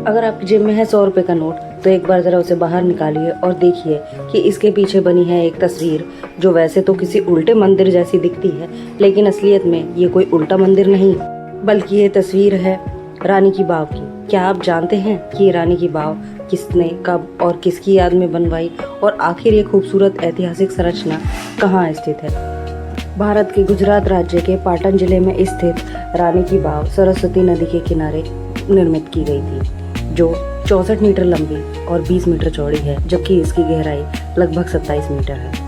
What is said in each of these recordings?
अगर आपकी जेब में है 100 रुपए का नोट तो एक बार जरा उसे बाहर निकालिए और देखिए कि इसके पीछे बनी है एक तस्वीर जो वैसे तो किसी उल्टे मंदिर जैसी दिखती है, लेकिन असलियत में ये कोई उल्टा मंदिर नहीं बल्कि ये तस्वीर है रानी की बाव की। क्या आप जानते हैं कि ये रानी की बाव किसने, कब और किसकी याद में बनवाई और आखिर ये खूबसूरत ऐतिहासिक संरचना कहाँ स्थित है? भारत के गुजरात राज्य के पाटन जिले में स्थित रानी की बाव सरस्वती नदी के किनारे निर्मित की गई थी, जो 64 मीटर लंबी और 20 मीटर चौड़ी है, जबकि इसकी गहराई लगभग 27 मीटर है।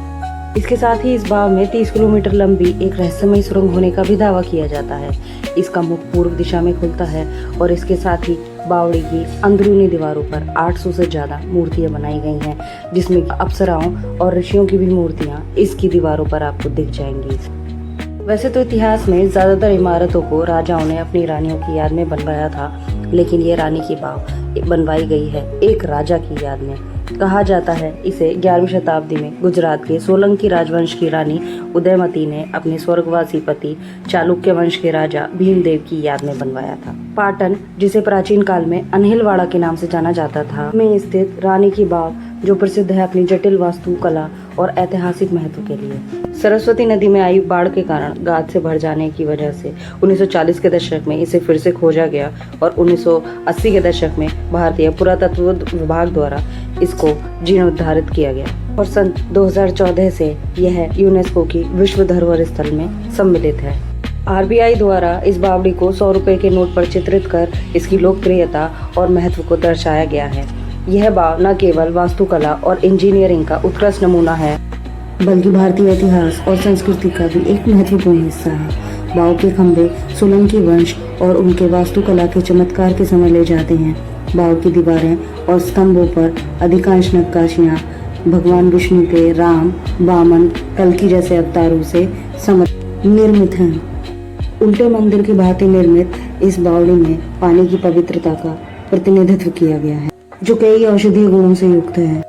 इसके साथ ही इस बाव में 30 किलोमीटर लंबी एक रहस्यमयी सुरंग होने का भी दावा किया जाता है। इसका मुख पूर्व दिशा में खुलता है और इसके साथ ही बावड़ी की अंदरूनी दीवारों पर 800 से ज्यादा मूर्तियां बनाई गई हैं, जिसमें अप्सराओं और ऋषियों की भी मूर्तियां इसकी दीवारों पर आपको दिख जाएंगी। वैसे तो इतिहास में ज्यादातर इमारतों को राजाओं ने अपनी रानियों की याद में बनवाया था, लेकिन ये रानी की बाव बनवाई गई है एक राजा की याद में। कहा जाता है इसे 11वीं शताब्दी में गुजरात के सोलंकी राजवंश की रानी उदयमती ने अपने स्वर्गवासी पति चालुक्य वंश के राजा भीमदेव की याद में बनवाया था। पाटन, जिसे प्राचीन काल में अनहिलवाड़ा के नाम से जाना जाता था, में स्थित रानी की बाव जो प्रसिद्ध है अपनी जटिल वास्तुकला और ऐतिहासिक महत्व के लिए। सरस्वती नदी में आई बाढ़ के कारण गाद से भर जाने की वजह से 1940 के दशक में इसे फिर से खोजा गया और 1980 के दशक में भारतीय पुरातत्व विभाग द्वारा इसको जीर्णोद्धारित किया गया और सन 2014 से यह यूनेस्को की विश्व धरोहर स्थल में सम्मिलित है। आरबीआई द्वारा इस बावड़ी को 100 रुपए के नोट पर चित्रित कर इसकी लोकप्रियता और महत्व को दर्शाया गया है। यह बाव न केवल वास्तुकला और इंजीनियरिंग का उत्कृष्ट नमूना है, बल्कि भारतीय इतिहास और संस्कृति का भी एक महत्वपूर्ण हिस्सा है। बाव के खंभे सोलंकी वंश और उनके वास्तुकला के चमत्कार के समय ले जाते हैं। बाव की दीवारें और स्तंभों पर अधिकांश नक्काशियां भगवान विष्णु के राम, वामन, कल्कि जैसे अवतारों से निर्मित हैं। उल्टे मंदिर की भांति निर्मित इस बावड़ी में पानी की पवित्रता का प्रतिनिधित्व किया गया है, जो कई औषधीय गुणों से युक्त है।